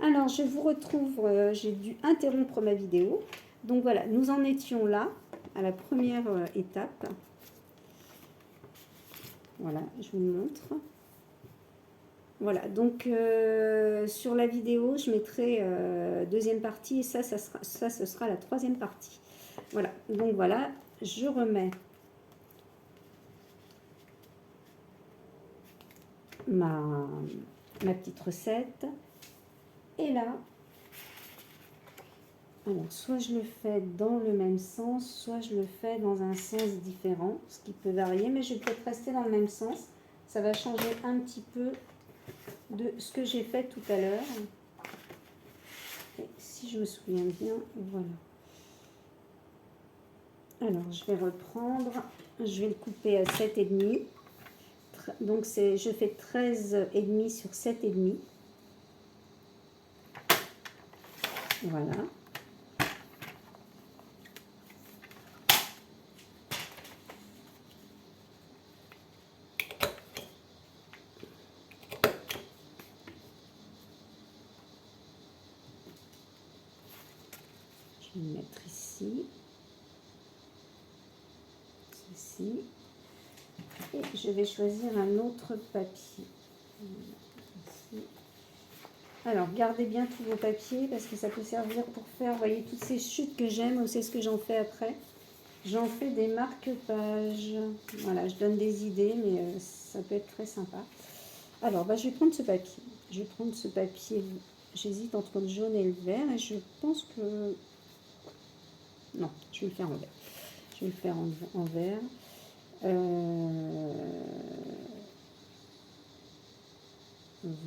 Alors, je vous retrouve, j'ai dû interrompre ma vidéo. Donc voilà, nous en étions là, à la première étape. Voilà, je vous le montre. Voilà, donc sur la vidéo, je mettrai deuxième partie et ça ce sera la troisième partie. Voilà, donc voilà, je remets ma petite recette. Et là, alors soit je le fais dans le même sens, soit je le fais dans un sens différent, ce qui peut varier, mais je vais peut-être rester dans le même sens. Ça va changer un petit peu de ce que j'ai fait tout à l'heure. Et si je me souviens bien, voilà. Alors, je vais reprendre, je vais le couper à 7,5. Donc, je fais 13,5 sur 7,5. Voilà. Je vais le mettre ici. Ceci. Et je vais choisir un autre papier. Ici. Alors, gardez bien tous vos papiers parce que ça peut servir pour faire, vous voyez, toutes ces chutes que j'aime, c'est ce que j'en fais après. J'en fais des marque-pages. Voilà, je donne des idées, mais ça peut être très sympa. Alors, je vais prendre ce papier. Je vais prendre ce papier. J'hésite entre le jaune et le vert et je pense que... Non, je vais le faire en vert. Je vais le faire en vert.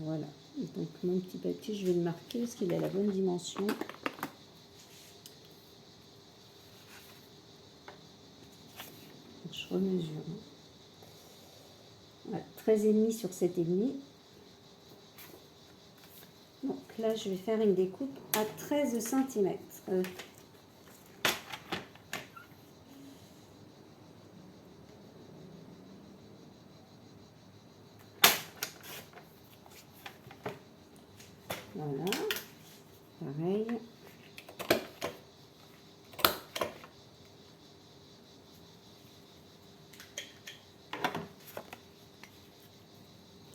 Voilà. Donc, mon petit papier, je vais le marquer parce qu'il a la bonne dimension. Je remesure. Voilà, 13,5 sur 7,5. Donc là, je vais faire une découpe à 13 cm. Voilà, pareil.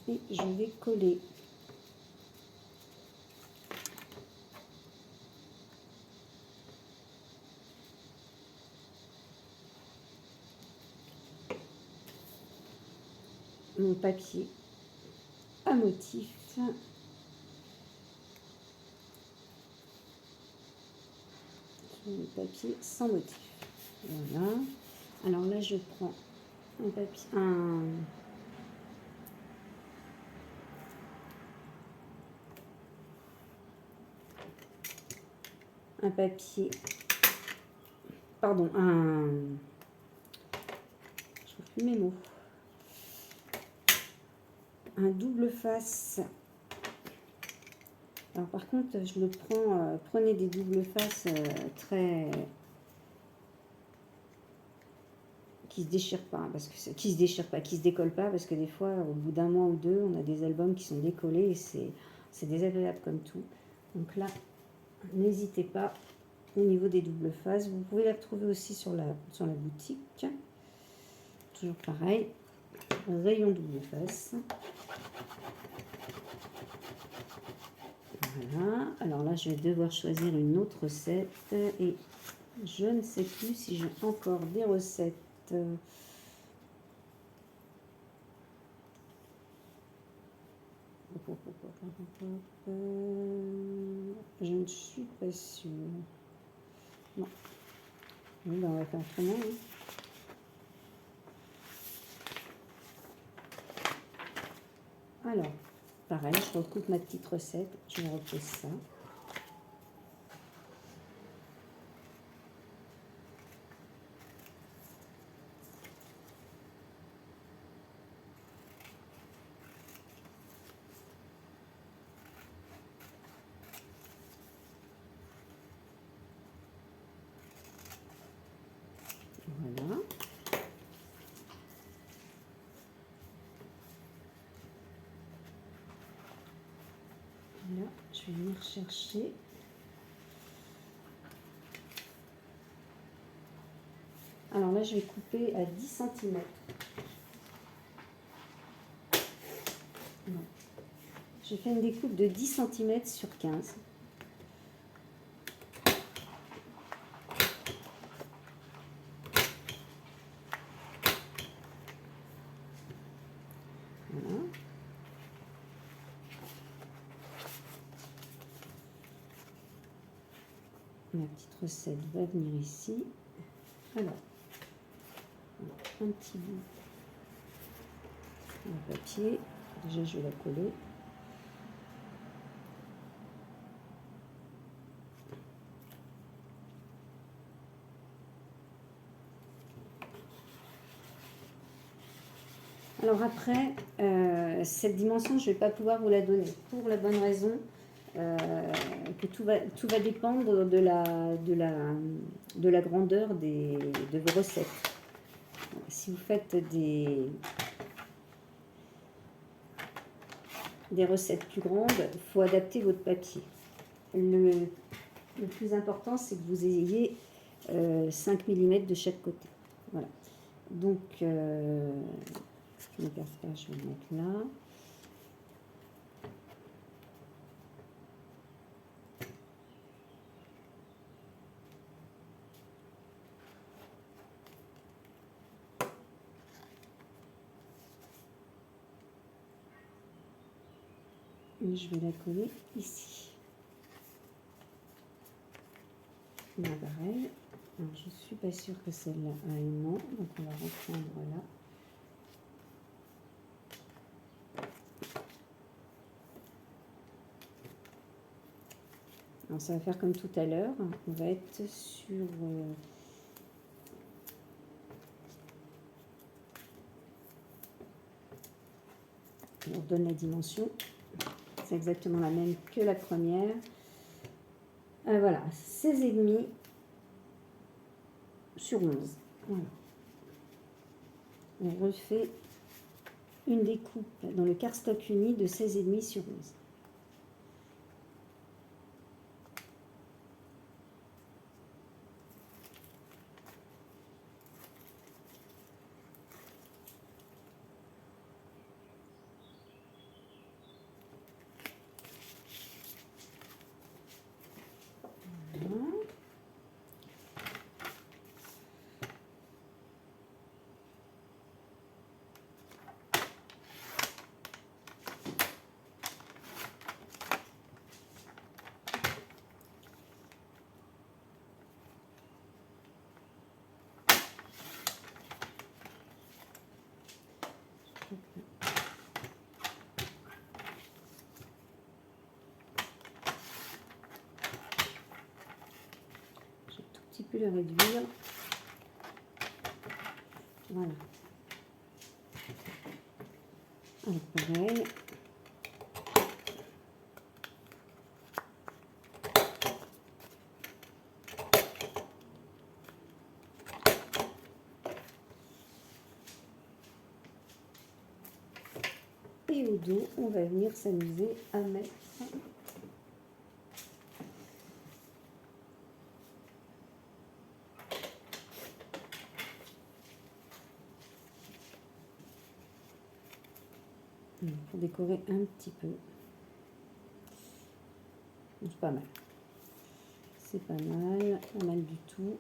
Et je vais coller. Mon papier à motif. Le papier sans motif. Voilà. Alors là, je prends un papier, un papier, pardon, je trouve plus mes mots, un double face. Alors par contre, je le prends, prenez des doubles faces très... qui se déchirent pas, parce que qui se déchirent pas, qui se décollent pas, parce que des fois, au bout d'un mois ou deux, on a des albums qui sont décollés et c'est désagréable comme tout. Donc là, n'hésitez pas au niveau des doubles faces. Vous pouvez les retrouver aussi sur la boutique. Toujours pareil, rayon double face. Voilà, alors là je vais devoir choisir une autre recette et je ne sais plus si j'ai encore des recettes. Je ne suis pas sûre. Non. Oui, on va faire autrement. Hein. Alors, pareil, je recoupe ma petite recette. Je vais repose ça. Voilà. là, je vais venir chercher. Alors là, je vais couper à 10 cm. J'ai fait une découpe de 10 cm sur 15. Voilà. Ma petite recette va venir ici. Alors, un petit bout de papier. Déjà, je vais la coller. Alors après, cette dimension, je ne vais pas pouvoir vous la donner pour la bonne raison que tout va dépendre de la grandeur de vos recettes. Si vous faites des recettes plus grandes, il faut adapter votre papier. Le plus important, c'est que vous ayez 5 mm de chaque côté. Voilà. Donc, je ne perds pas, je vais le mettre là. Et je vais la coller ici. Là, pareil. Alors, je ne suis pas sûre que celle-là a un nom, donc on va reprendre là. Alors, ça va faire comme tout à l'heure. On va être sur... on donne la dimension. C'est exactement la même que la première. Voilà, 16,5 sur 11. Voilà. On refait une découpe dans le cardstock uni de 16,5 sur 11. Le réduire. Voilà. Alors, pareil. Et au dos, on va venir s'amuser à mettre pour décorer un petit peu. C'est pas mal. C'est pas mal du tout.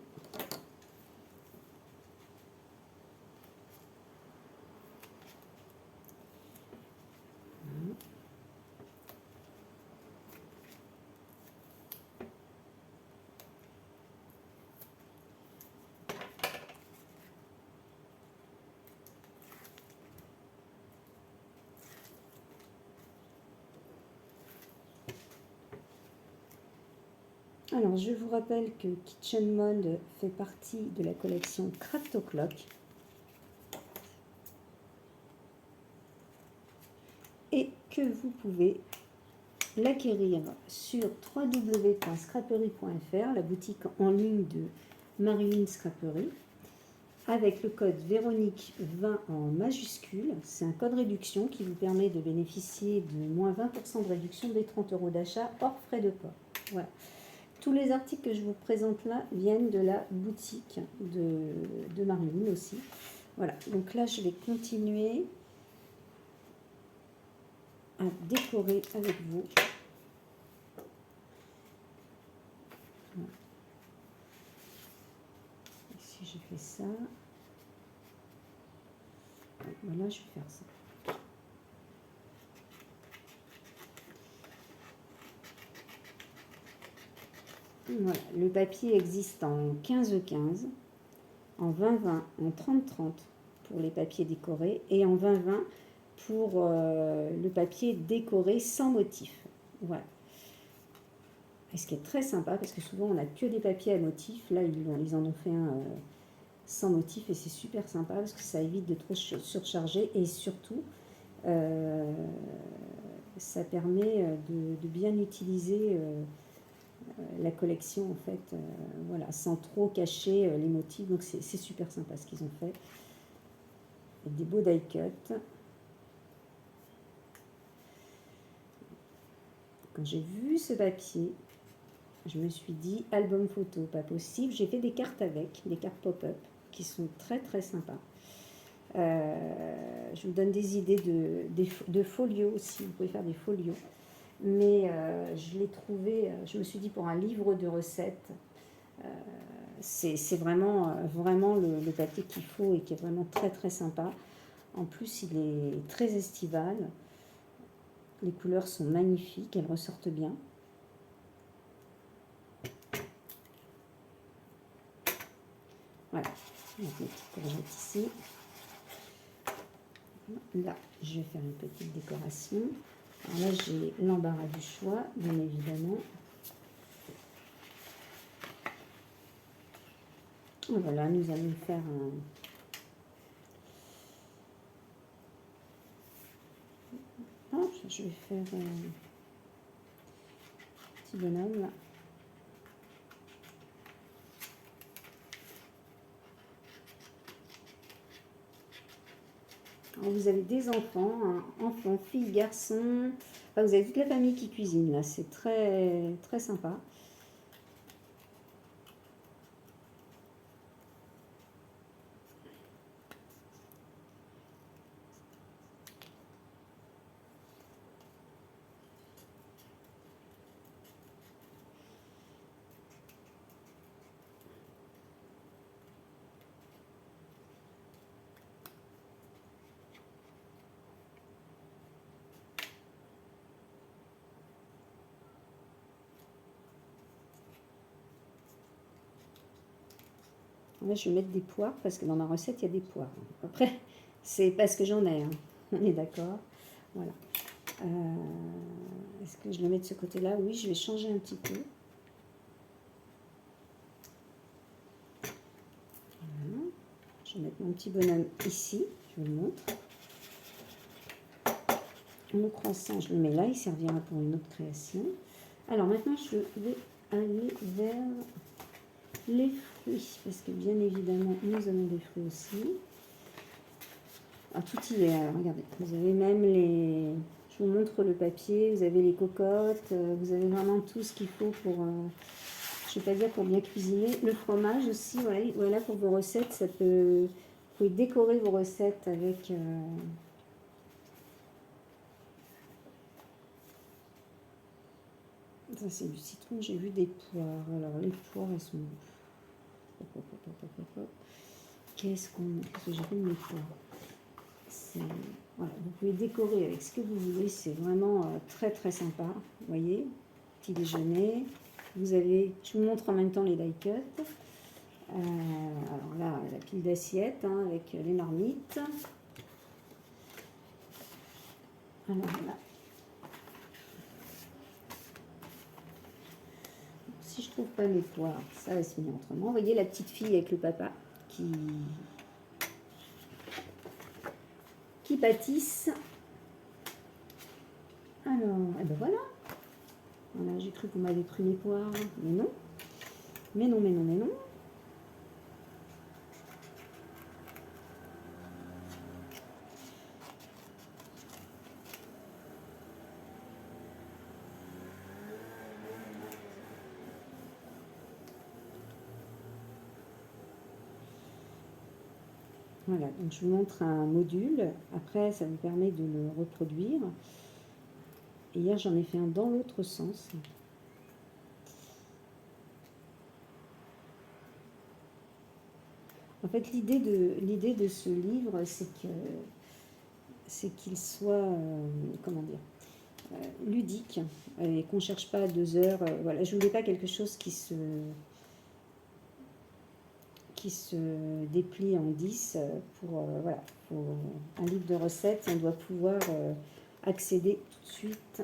Alors, je vous rappelle que Kitchen Mode fait partie de la collection Craft O'Clock. Et que vous pouvez l'acquérir sur www.scrapery.fr, la boutique en ligne de Marilyn Scrapery. avec le code Véronique 20 en majuscule. C'est un code réduction qui vous permet de bénéficier de moins 20% de réduction des 30 € d'achat hors frais de port. Voilà. Tous les articles que je vous présente là viennent de la boutique de Marine aussi. Voilà, donc là je vais continuer à décorer avec vous. Voilà. Ici je fais ça. Voilà, je vais faire ça. Voilà, le papier existe en 15-15, en 20-20, en 30-30 pour les papiers décorés et en 20-20 pour le papier décoré sans motif. Voilà. Et ce qui est très sympa, parce que souvent on n'a que des papiers à motif, là ils en ont fait un sans motif et c'est super sympa parce que ça évite de trop surcharger et surtout ça permet de bien utiliser la collection en fait, voilà, sans trop cacher les motifs, donc c'est super sympa ce qu'ils ont fait. Avec des beaux die cut. Quand j'ai vu ce papier, je me suis dit album photo, pas possible. J'ai fait des cartes avec, des cartes pop-up qui sont très très sympas. Je vous donne des idées de folios aussi, vous pouvez faire des folios. Mais je l'ai trouvé, je me suis dit pour un livre de recettes, c'est vraiment, vraiment le papier qu'il faut et qui est vraiment très très sympa. En plus, il est très estival. Les couleurs sont magnifiques, elles ressortent bien. Voilà, donc mes petites courgettes ici. Là, je vais faire une petite décoration. Alors là, j'ai l'embarras du choix, bien évidemment. Voilà, nous allons faire un... Oh, je vais faire un petit bonhomme là. Alors, vous avez des enfants, enfants, filles, garçons. Enfin, vous avez toute la famille qui cuisine là. C'est très, très sympa. Là, je vais mettre des poires parce que dans ma recette, il y a des poires. Après, c'est parce que j'en ai. Hein. On est d'accord. Voilà. Est-ce que je le mets de ce côté-là? Oui, je vais changer un petit peu. Voilà. Je vais mettre mon petit bonhomme ici. Je vous le montre. Mon croissant, je le mets là. Il servira pour une autre création. Alors maintenant, je vais aller vers les fruits. Parce que bien évidemment, nous avons des fruits aussi. Ah, tout y est. Alors, regardez. Vous avez même les... Je vous montre le papier. Vous avez les cocottes. Vous avez vraiment tout ce qu'il faut pour... je ne vais pas dire pour bien cuisiner. Le fromage aussi, voilà pour vos recettes. Ça peut... Vous pouvez décorer vos recettes avec... Ça, c'est du citron. J'ai vu des poires. Alors, les poires, elles sont... Qu'est-ce que j'ai fait de mes poires? Voilà, vous pouvez décorer avec ce que vous voulez. C'est vraiment très, très sympa. Vous voyez, petit déjeuner. Vous avez... Je vous montre en même temps les die cut. Alors là, la pile d'assiettes hein, avec les marmites. Alors là. Si je trouve pas mes poires, ça va se finir autrement. Vous voyez la petite fille avec le papa qui pâtissent. Alors, et ben voilà. Voilà, j'ai cru que vous m'avez pris mes poires. Mais non. Mais non, mais non, mais non. Voilà, donc je vous montre un module. Après, ça vous permet de le reproduire. Et hier, j'en ai fait un dans l'autre sens. En fait, l'idée de ce livre, c'est qu'il soit, comment dire, ludique, et qu'on ne cherche pas à 2 heures. Voilà, je ne voulais pas quelque chose qui se déplie en 10 pour, voilà, un livre de recettes, on doit pouvoir accéder tout de suite.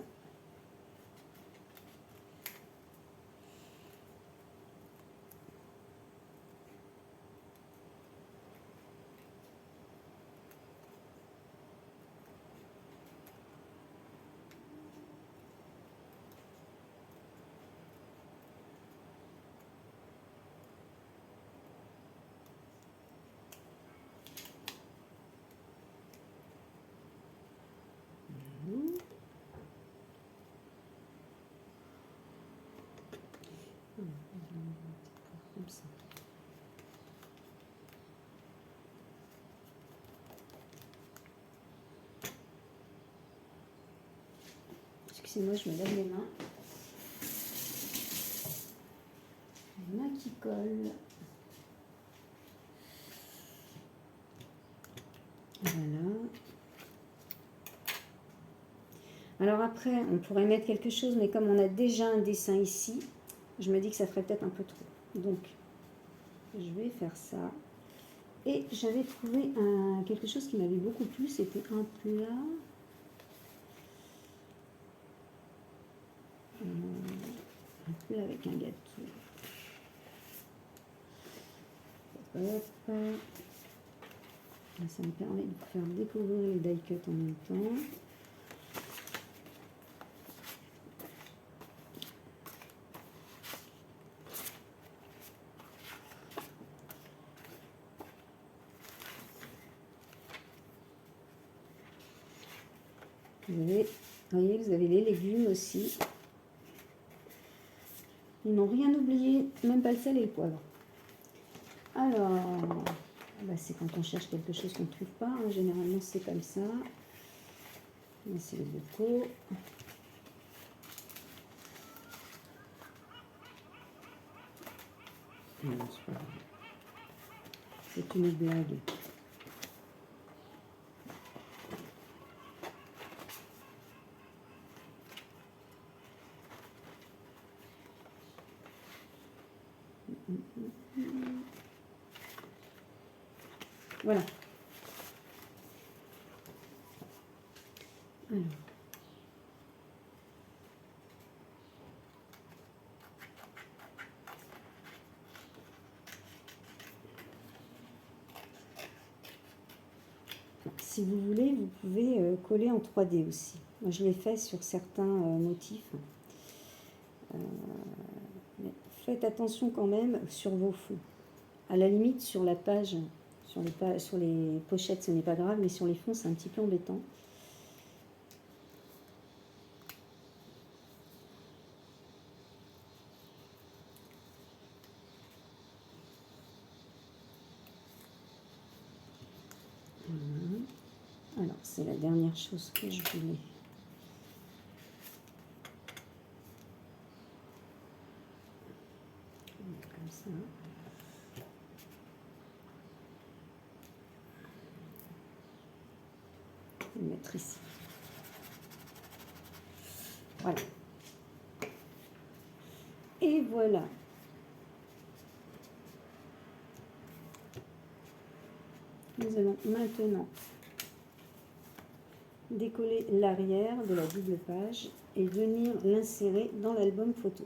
Comme ça. Excusez-moi, je me lave les mains. Les mains qui collent. Voilà. Alors après, on pourrait mettre quelque chose, mais comme on a déjà un dessin ici, je me dis que ça ferait peut-être un peu trop. Donc, je vais faire ça. Et j'avais trouvé quelque chose qui m'avait beaucoup plu, c'était un plat. Un plat avec un gâteau. Hop. Ça me permet de vous faire découvrir les die cuts en même temps. Vous voyez, vous avez les légumes aussi. Ils n'ont rien oublié, même pas le sel et le poivre. Alors, bah c'est quand on cherche quelque chose qu'on ne trouve pas. Hein. Généralement, c'est comme ça. C'est les bocaux. Non, c'est pas vrai. C'est une blague. Voilà. Alors. Si vous voulez, vous pouvez coller en 3D aussi. Moi, je l'ai fait sur certains motifs. Mais faites attention quand même sur vos fonds. À la limite, sur la page, sur les pochettes, ce n'est pas grave, mais sur les fonds, c'est un petit peu embêtant. Voilà. Alors, c'est la dernière chose que je voulais. Comme ça. Je vais le mettre ici. Voilà. Et voilà. Nous allons maintenant décoller l'arrière de la double page et venir l'insérer dans l'album photo.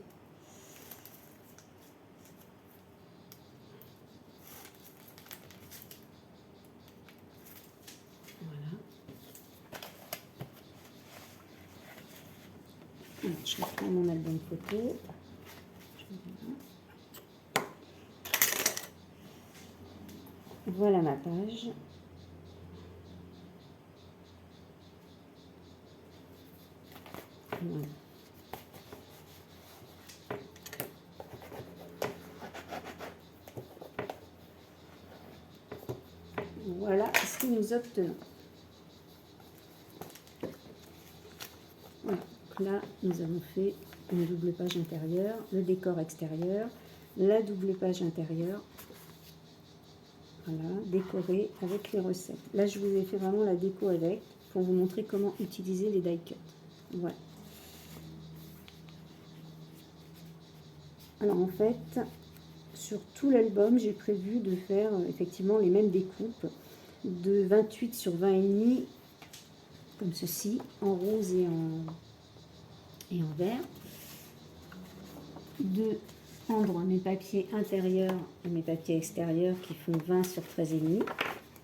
Voilà. Alors, je reprends mon album photo. Voilà ma page. Voilà. Voilà ce que nous obtenons. Voilà. Donc là, nous avons fait une double page intérieure, le décor extérieur, la double page intérieure. Voilà, décoré avec les recettes. Là, je vous ai fait vraiment la déco avec pour vous montrer comment utiliser les die cuts. Voilà. Alors en fait, sur tout l'album, j'ai prévu de faire effectivement les mêmes découpes de 28 sur 20,5 comme ceci, en rose et en vert. De prendre mes papiers intérieurs et mes papiers extérieurs qui font 20 sur 13,5.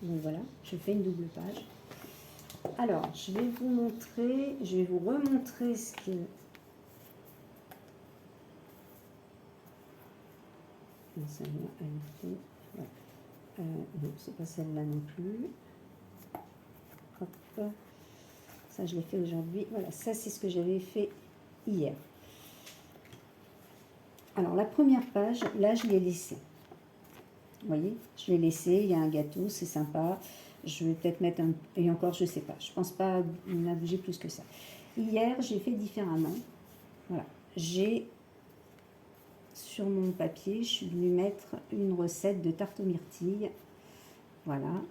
Donc voilà, je fais une double page. Alors, je vais vous montrer, je vais vous remontrer ce que... Celle-là, elle fait... Voilà. Non, c'est pas celle-là non plus. Hop. Ça, je l'ai fait aujourd'hui. Voilà, ça, c'est ce que j'avais fait hier. Alors, la première page, là, je l'ai laissée. Vous voyez, je l'ai laissé. Il y a un gâteau, c'est sympa. Je vais peut-être mettre un... Et encore, je ne sais pas. Je ne pense pas la bouger plus que ça. Hier, j'ai fait différemment. Voilà. J'ai... Sur mon papier, je suis venue mettre une recette de tarte aux myrtilles. Voilà.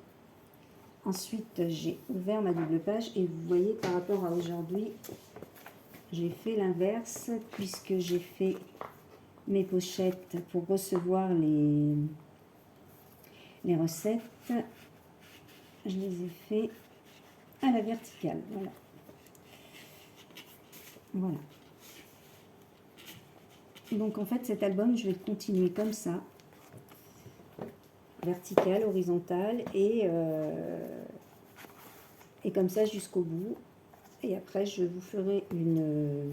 Ensuite, j'ai ouvert ma double page. Et vous voyez, par rapport à aujourd'hui, j'ai fait l'inverse puisque j'ai fait mes pochettes pour recevoir les recettes. Je les ai fait à la verticale. Voilà. Voilà. Donc en fait, cet album, je vais le continuer comme ça. Verticale, horizontale et comme ça jusqu'au bout. Et après, je vous ferai une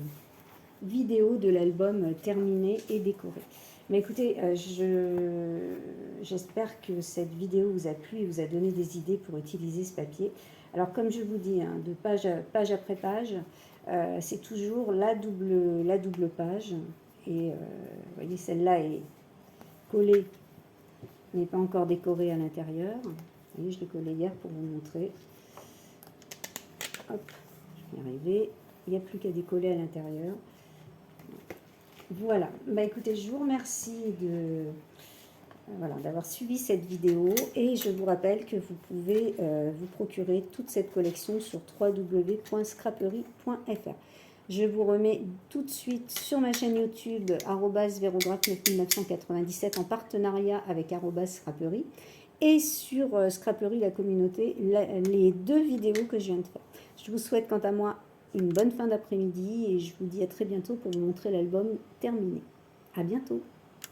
vidéo de l'album terminé et décoré. Mais écoutez, j'espère que cette vidéo vous a plu et vous a donné des idées pour utiliser ce papier. Alors comme je vous dis, hein, de page après page, c'est toujours la double page. Et vous voyez, celle-là est collée, n'est pas encore décorée à l'intérieur. Vous voyez, je l'ai collée hier pour vous montrer. Hop, je vais y arriver. Il n'y a plus qu'à décoller à l'intérieur. Voilà, bah écoutez, je vous remercie d'avoir suivi cette vidéo et je vous rappelle que vous pouvez vous procurer toute cette collection sur www.scraperie.fr. Je vous remets tout de suite sur ma chaîne YouTube @vérographe9997 en partenariat avec @scraperie et sur Scraperie la communauté les 2 vidéos que je viens de faire. Je vous souhaite quant à moi une bonne fin d'après-midi et je vous dis à très bientôt pour vous montrer l'album terminé. À bientôt.